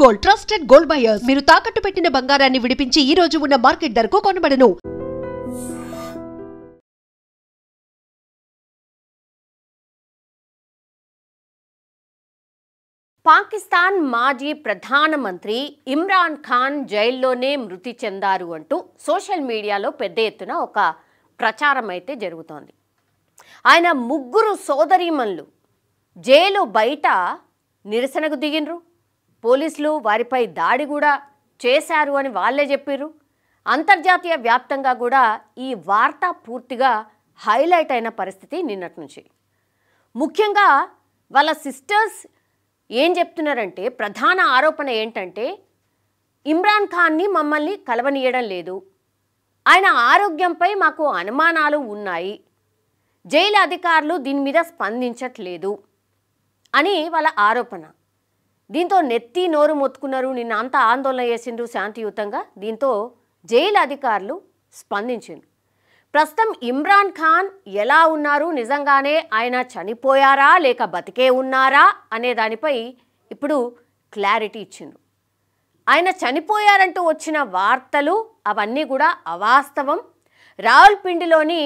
Gold trusted gold buyers మీరు తాకట్టు పెట్టిన బంగారాన్ని విడిపించి ఈ రోజు ఉన్న మార్కెట్ ధరకు కొనబడను. పాకిస్తాన్ మాజీ ప్రధానమంత్రి ఇమ్రాన్ ఖాన్ జైల్లోనే మృతి చెందారు అంటూ సోషల్ మీడియాలో పెద్ద ఎత్తున ఒక ప్రచారం అయితే జరుగుతోంది. ఆయన ముగ్గురు సోదరీమణులు జైలు బయట నిరసనకు దిగినరు. పోలీసులు వారిపై దాడి కూడా చేశారు అని వాళ్ళే చెప్పారు. అంతర్జాతీయ వ్యాప్తంగా కూడా ఈ వార్త పూర్తిగా హైలైట్ అయిన పరిస్థితి నిన్నటి నుంచి. ముఖ్యంగా వాళ్ళ సిస్టర్స్ ఏం చెప్తున్నారంటే, ప్రధాన ఆరోపణ ఏంటంటే ఇమ్రాన్ ఖాన్ని మమ్మల్ని కలవనీయడం లేదు, ఆయన ఆరోగ్యంపై మాకు అనుమానాలు ఉన్నాయి, జైలు అధికారులు దీని మీద స్పందించట్లేదు అని వాళ్ళ ఆరోపణ. దీంతో నెత్తి నోరు మొత్తుకున్నారు. నిన్న అంతా ఆందోళన చేసిండ్రు శాంతియుతంగా. దీంతో జైలు అధికారులు స్పందించిండ్రు. ప్రస్తుతం ఇమ్రాన్ ఖాన్ ఎలా ఉన్నారు, నిజంగానే ఆయన చనిపోయారా లేక బతికే ఉన్నారా అనే దానిపై ఇప్పుడు క్లారిటీ ఇచ్చిండ్రు. ఆయన చనిపోయారంటూ వచ్చిన వార్తలు అవన్నీ కూడా అవాస్తవం. రావల్పిండిలోని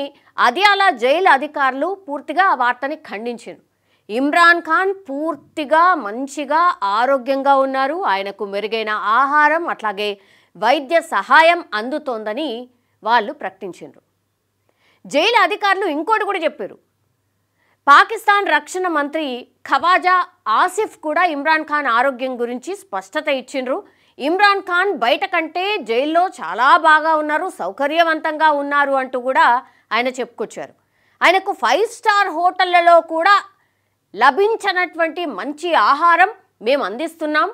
అదియాలా జైలు అధికారులు పూర్తిగా ఆ వార్తని ఖండించారు. ఇమ్రాన్ ఖాన్ పూర్తిగా మంచిగా ఆరోగ్యంగా ఉన్నారు, ఆయనకు మెరుగైన ఆహారం అట్లాగే వైద్య సహాయం అందుతోందని వాళ్ళు ప్రకటించారు. జైలు అధికారులు ఇంకోటి కూడా చెప్పారు. పాకిస్తాన్ రక్షణ మంత్రి ఖవాజా ఆసిఫ్ కూడా ఇమ్రాన్ ఖాన్ ఆరోగ్యం గురించి స్పష్టత ఇచ్చిండ్రు. ఇమ్రాన్ ఖాన్ బయట కంటే జైల్లో చాలా బాగా ఉన్నారు, సౌకర్యవంతంగా ఉన్నారు అంటూ కూడా ఆయన చెప్పుకొచ్చారు. ఆయనకు 5 స్టార్ హోటళ్లలో కూడా లభించినటువంటి మంచి ఆహారం మేము అందిస్తున్నాం,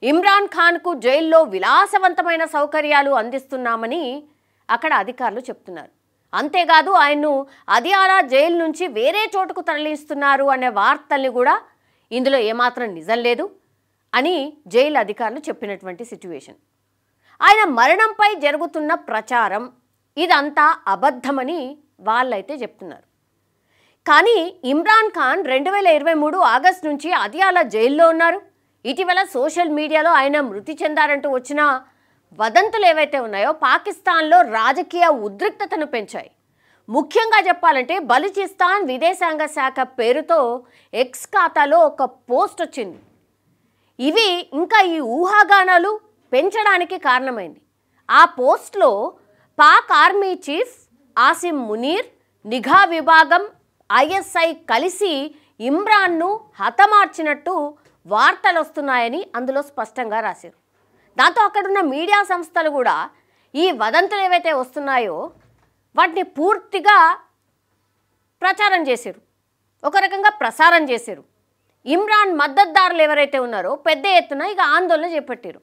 ఇమ్రాన్ ఖాన్కు జైల్లో విలాసవంతమైన సౌకర్యాలు అందిస్తున్నామని అక్కడ అధికారులు చెప్తున్నారు. అంతేకాదు ఆయన్ను అదియాలా జైలు నుంచి వేరే చోటుకు తరలిస్తున్నారు అనే వార్తల్ని కూడా ఇందులో ఏమాత్రం నిజం లేదు అని జైలు అధికారులు చెప్పినటువంటి సిచ్యువేషన్. ఆయన మరణంపై జరుగుతున్న ప్రచారం ఇదంతా అబద్ధమని వాళ్ళైతే చెప్తున్నారు. కానీ ఇమ్రాన్ ఖాన్ 2023 ఆగస్టు నుంచి అదియాలా జైల్లో ఉన్నారు. ఇటీవల సోషల్ మీడియాలో ఆయన మృతి చెందారంటూ వచ్చిన వదంతులు ఏవైతే ఉన్నాయో పాకిస్తాన్లో రాజకీయ ఉద్రిక్తతను పెంచాయి. ముఖ్యంగా చెప్పాలంటే బలూచిస్తాన్ విదేశాంగ శాఖ పేరుతో ఎక్స్ ఖాతాలో ఒక పోస్ట్ వచ్చింది. ఇవి ఇంకా ఈ ఊహాగానాలు పెంచడానికి కారణమైంది. ఆ పోస్ట్లో పాక్ ఆర్మీ చీఫ్ ఆసిం మునీర్, నిఘా విభాగం, ISI కలిసి ఇమ్రాన్ను హతమార్చినట్టు వార్తలు వస్తున్నాయని అందులో స్పష్టంగా రాశారు. దాంతో అక్కడున్న మీడియా సంస్థలు కూడా ఈ వదంతులు ఏవైతే వస్తున్నాయో వాటిని పూర్తిగా ప్రచారం చేశారు, ఒక రకంగా ప్రసారం చేశారు. ఇమ్రాన్ మద్దతుదారులు ఎవరైతే ఉన్నారో పెద్ద ఎత్తున ఇక ఆందోళన చేపట్టారు.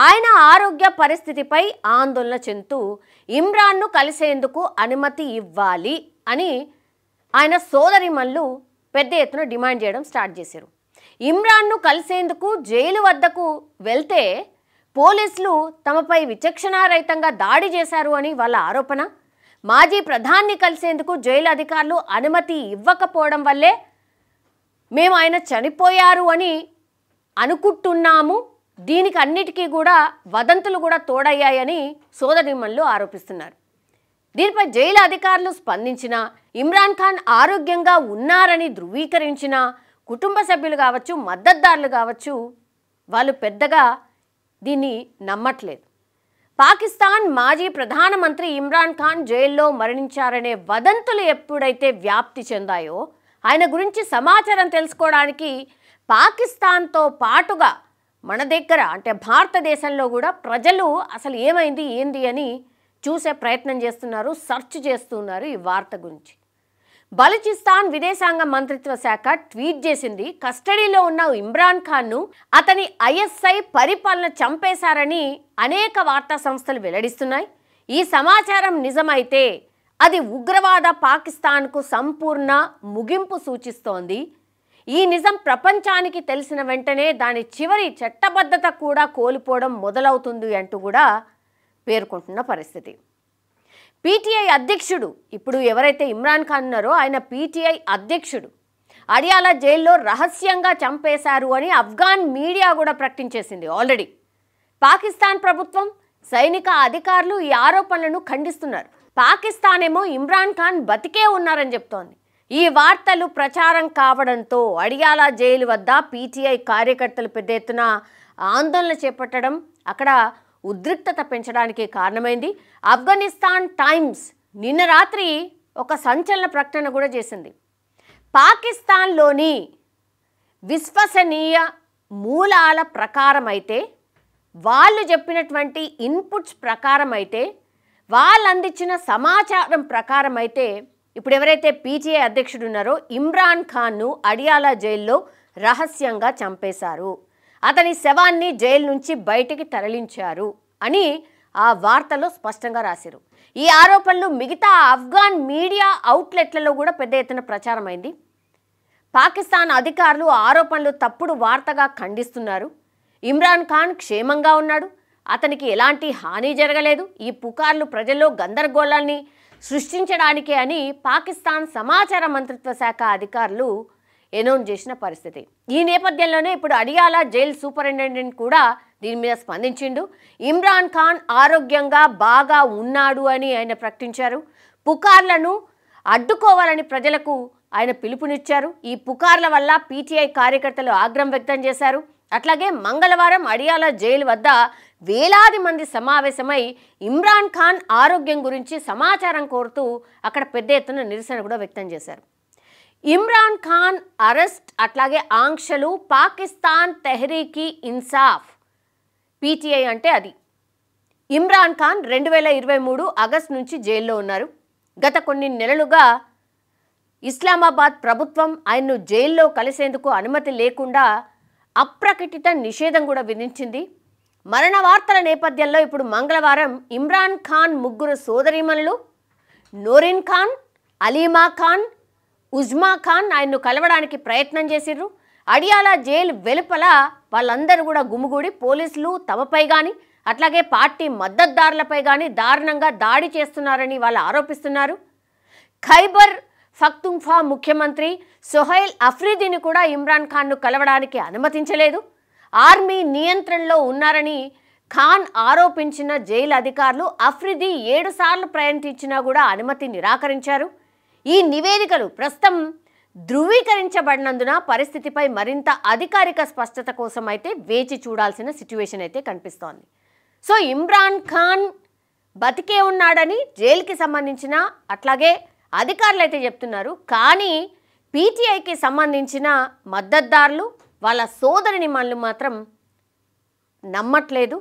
ఆయన ఆరోగ్య పరిస్థితిపై ఆందోళన చెందుతూ ఇమ్రాన్ను కలిసేందుకు అనుమతి ఇవ్వాలి అని ఆయన సోదరిమణులు పెద్ద ఎత్తున డిమాండ్ చేయడం స్టార్ట్ చేశారు. ఇమ్రాన్ను కలిసేందుకు జైలు వద్దకు వెళ్తే పోలీసులు తమపై విచక్షణారహితంగా దాడి చేశారు అని వాళ్ళ ఆరోపణ. మాజీ ప్రధాని కలిసేందుకు జైలు అధికారులు అనుమతి ఇవ్వకపోవడం వల్లే మేము ఆయన చనిపోయారు అని అనుకుంటున్నాము, దీనికి అన్నిటికీ కూడా వదంతులు కూడా తోడయ్యాయని సోదరిమణులు ఆరోపిస్తున్నారు. దీనిపై జైలు అధికారులు స్పందించిన, ఇమ్రాన్ ఖాన్ ఆరోగ్యంగా ఉన్నారని ధృవీకరించిన కుటుంబ సభ్యులు కావచ్చు, మద్దతుదారులు కావచ్చు, వాళ్ళు పెద్దగా దీన్ని నమ్మట్లేదు. పాకిస్తాన్ మాజీ ప్రధానమంత్రి ఇమ్రాన్ ఖాన్ జైల్లో మరణించారనే వదంతులు ఎప్పుడైతే వ్యాప్తి చెందాయో ఆయన గురించి సమాచారం తెలుసుకోవడానికి పాకిస్తాన్తో పాటుగా మన దగ్గర అంటే భారతదేశంలో కూడా ప్రజలు అసలు ఏమైంది ఏంది అని చూసే ప్రయత్నం చేస్తున్నారు, సెర్చ్ చేస్తున్నారు ఈ వార్త గురించి. బలూచిస్తాన్ విదేశాంగ మంత్రిత్వ శాఖ ట్వీట్ చేసింది, కస్టడీలో ఉన్న ఇమ్రాన్ ఖాన్ను అతని ISI పరిపాలన చంపేశారని అనేక వార్తా సంస్థలు వెల్లడిస్తున్నాయి. ఈ సమాచారం నిజమైతే అది ఉగ్రవాద పాకిస్తాన్కు సంపూర్ణ ముగింపు సూచిస్తోంది. ఈ నిజం ప్రపంచానికి తెలిసిన వెంటనే దాని చివరి చట్టబద్ధత కూడా కోల్పోవడం మొదలవుతుంది అంటూ కూడా పేర్కొంటున్న పరిస్థితి. PTI అధ్యక్షుడు, ఇప్పుడు ఎవరైతే ఇమ్రాన్ ఖాన్ ఉన్నారో ఆయన PTI అధ్యక్షుడు, అడియాలా జైల్లో రహస్యంగా చంపేశారు అని ఆఫ్ఘన్ మీడియా కూడా ప్రకటించేసింది ఆల్రెడీ. పాకిస్తాన్ ప్రభుత్వం, సైనిక అధికారులు ఈ ఆరోపణలను ఖండిస్తున్నారు. పాకిస్తాన్ ఏమో ఇమ్రాన్ ఖాన్ బతికే ఉన్నారని చెప్తోంది. ఈ వార్తలు ప్రచారం కావడంతో అడియాలా జైలు వద్ద పీటీఐ కార్యకర్తలు పెద్ద ఎత్తున ఆందోళన చేపట్టడం అక్కడ ఉద్రిక్తత పెంచడానికి కారణమైంది. ఆఫ్ఘనిస్తాన్ టైమ్స్ నిన్న రాత్రి ఒక సంచలన ప్రకటన కూడా చేసింది. పాకిస్తాన్లోని విశ్వసనీయ మూలాల ప్రకారం అయితే, వాళ్ళు చెప్పినటువంటి ఇన్పుట్స్ ప్రకారం అయితే, వాళ్ళు అందించిన సమాచారం ప్రకారం అయితే ఇప్పుడు ఎవరైతే పీటీఐ అధ్యక్షుడు ఉన్నారో ఇమ్రాన్ ఖాన్ను అడియాలా జైల్లో రహస్యంగా చంపేశారు, అతని శవాన్ని జైలు నుంచి బయటికి తరలించారు అని ఆ వార్తలో స్పష్టంగా రాశారు. ఈ ఆరోపణలు మిగతా ఆఫ్ఘన్ మీడియా అవుట్లెట్లలో కూడా పెద్ద ఎత్తున ప్రచారమైంది. పాకిస్తాన్ అధికారులు ఆరోపణలు తప్పుడు వార్తగా ఖండిస్తున్నారు. ఇమ్రాన్ ఖాన్ క్షేమంగా ఉన్నాడు, అతనికి ఎలాంటి హాని జరగలేదు, ఈ పుకార్లు ప్రజల్లో గందరగోళాన్ని సృష్టించడానికే అని పాకిస్తాన్ సమాచార మంత్రిత్వ శాఖ అధికారులు అనౌన్స్ చేసిన పరిస్థితి. ఈ నేపథ్యంలోనే ఇప్పుడు అడియాలా జైల్ సూపరింటెండెంట్ కూడా దీని మీద స్పందించిండు. ఇమ్రాన్ ఖాన్ ఆరోగ్యంగా బాగా ఉన్నాడు అని ఆయన ప్రకటించారు. పుకార్లను అడ్డుకోవాలని ప్రజలకు ఆయన పిలుపునిచ్చారు. ఈ పుకార్ల వల్ల పీటీఐ కార్యకర్తలు ఆగ్రహం వ్యక్తం చేశారు. అట్లాగే మంగళవారం అడియాలా జైలు వద్ద వేలాది మంది సమావేశమై ఇమ్రాన్ ఖాన్ ఆరోగ్యం గురించి సమాచారం కోరుతూ అక్కడ పెద్ద ఎత్తున నిరసన కూడా వ్యక్తం చేశారు. ఇమ్రాన్ ఖాన్ అరెస్ట్ అట్లాగే ఆంక్షలు పాకిస్తాన్ తెహ్రీకి ఇన్సాఫ్, పీటీఐ అంటే అది. ఇమ్రాన్ ఖాన్ 2023 ఆగస్టు నుంచి జైల్లో ఉన్నారు. గత కొన్ని నెలలుగా ఇస్లామాబాద్ ప్రభుత్వం ఆయన్ను జైల్లో కలిసేందుకు అనుమతి లేకుండా అప్రకటిత నిషేధం కూడా విధించింది. మరణ వార్తల నేపథ్యంలో ఇప్పుడు మంగళవారం ఇమ్రాన్ ఖాన్ ముగ్గురు సోదరీమణులు నోరిన్ ఖాన్, అలీమా ఖాన్, ఉజ్మా ఖాన్ ఆయన్ను కలవడానికి ప్రయత్నం చేసిర్రు. అడియాలా జైలు వెలుపల వాళ్ళందరూ కూడా గుమిగూడి పోలీసులు తమపై కానీ అట్లాగే పార్టీ మద్దతుదారులపై కానీ దారుణంగా దాడి చేస్తున్నారని వాళ్ళు ఆరోపిస్తున్నారు. ఖైబర్ పఖ్తూన్ఖ్వా ముఖ్యమంత్రి సోహైల్ అఫ్రీదీని కూడా ఇమ్రాన్ ఖాన్ను కలవడానికి అనుమతించలేదు. ఆర్మీ నియంత్రణలో ఉన్నారని ఖాన్ ఆరోపించిన జైలు అధికారులు అఫ్రీదీ 7 సార్లు ప్రయత్నించినా కూడా అనుమతి నిరాకరించారు. ఈ నివేదికలు ప్రస్తుతం ధృవీకరించబడినందున పరిస్థితిపై మరింత అధికారిక స్పష్టత కోసం అయితే వేచి చూడాల్సిన సిచ్యువేషన్ అయితే కనిపిస్తోంది. సో ఇమ్రాన్ ఖాన్ బతికే ఉన్నాడని జైలుకి సంబంధించిన అట్లాగే అధికారులు అయితే చెప్తున్నారు. కానీ పీటీఐకి సంబంధించిన మద్దతుదారులు వాళ్ళ సోదరిని మళ్ళీ మాత్రం నమ్మట్లేదు.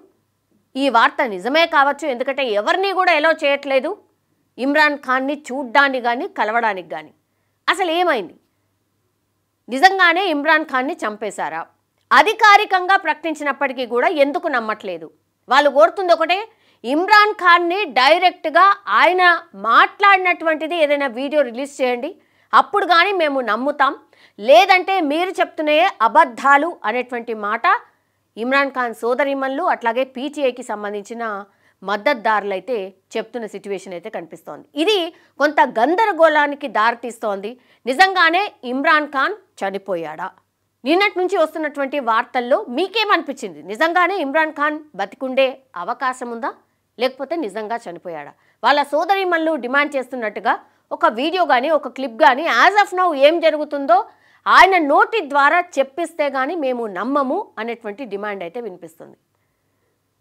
ఈ వార్త నిజమే కావచ్చు, ఎందుకంటే ఎవరిని కూడా ఎలో చేయట్లేదు ఇమ్రాన్ ఖాన్ని చూడ్డానికి కానీ కలవడానికి కానీ. అసలు ఏమైంది? నిజంగానే ఇమ్రాన్ ఖాన్ని చంపేశారా? అధికారికంగా ప్రకటించినప్పటికీ కూడా ఎందుకు నమ్మట్లేదు? వాళ్ళు కోరుతుంది ఒకటే, ఇమ్రాన్ ఖాన్ని డైరెక్ట్గా ఆయన మాట్లాడినటువంటిది ఏదైనా వీడియో రిలీజ్ చేయండి, అప్పుడు కానీ మేము నమ్ముతాం, లేదంటే మీరు చెప్తున్నే అబద్ధాలు అనేటువంటి మాట ఇమ్రాన్ ఖాన్ సోదరిమణులు అట్లాగే పీటీఐకి సంబంధించిన మద్దతుదారులు అయితే చెప్తున్న సిచ్యువేషన్ అయితే కనిపిస్తోంది. ఇది కొంత గందరగోళానికి దారితీస్తోంది. నిజంగానే ఇమ్రాన్ ఖాన్ చనిపోయాడా? నిన్నటి నుంచి వస్తున్నటువంటి వార్తల్లో మీకేమనిపించింది? నిజంగానే ఇమ్రాన్ ఖాన్ బతికుండే అవకాశం ఉందా, లేకపోతే నిజంగా చనిపోయాడా? వాళ్ళ సోదరిమణులు డిమాండ్ చేస్తున్నట్టుగా ఒక వీడియో కానీ ఒక క్లిప్ కానీ యాజ్ ఆఫ్ నౌ ఏం జరుగుతుందో ఆయన నోటి ద్వారా చెప్పిస్తే కానీ మేము నమ్మము అనేటువంటి డిమాండ్ అయితే వినిపిస్తుంది.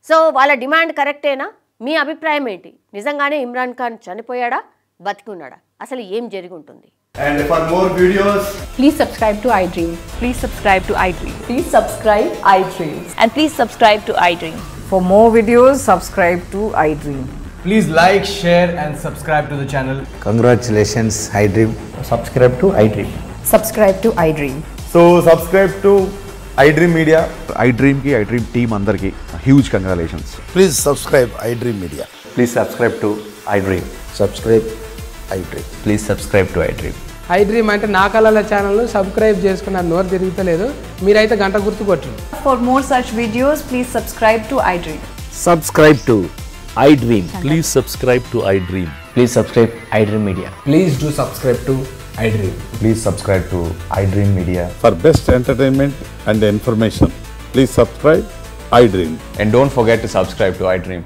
సో వాళ్ళ డిమాండ్ కరెక్టేనా? మీ అభిప్రాయం ఏంటి? నిజంగానే ఇమ్రాన్ ఖాన్ చనిపోయాడా, బతికున్నాడా? అసలు ఏం జరిగి ఉంటుంది? And for more videos, please subscribe to iDream. Please subscribe to iDream. Please subscribe iDream. And please subscribe to iDream. For more videos, subscribe to iDream. please like, share and subscribe to the channel. Congratulations, iDream. Subscribe to iDream. Subscribe to iDream. So subscribe to iDream Media. iDream ki iDream team andarki huge congratulations. Please subscribe iDream Media. Please subscribe to iDream. Subscribe iDream. Please subscribe to iDream. iDream అంటే నా కళల channel subscribe చేసుకున్న నోరు తిరుగుతలేదు, మీరైతే గంట గుర్తు కొట్టండి. For more such videos, please subscribe to iDream. Subscribe to iDream. Please subscribe to iDream. Please subscribe iDream Media. Please do subscribe to iDream. Please subscribe to iDream Media. For best entertainment and information, please subscribe iDream. And don't forget to subscribe to iDream.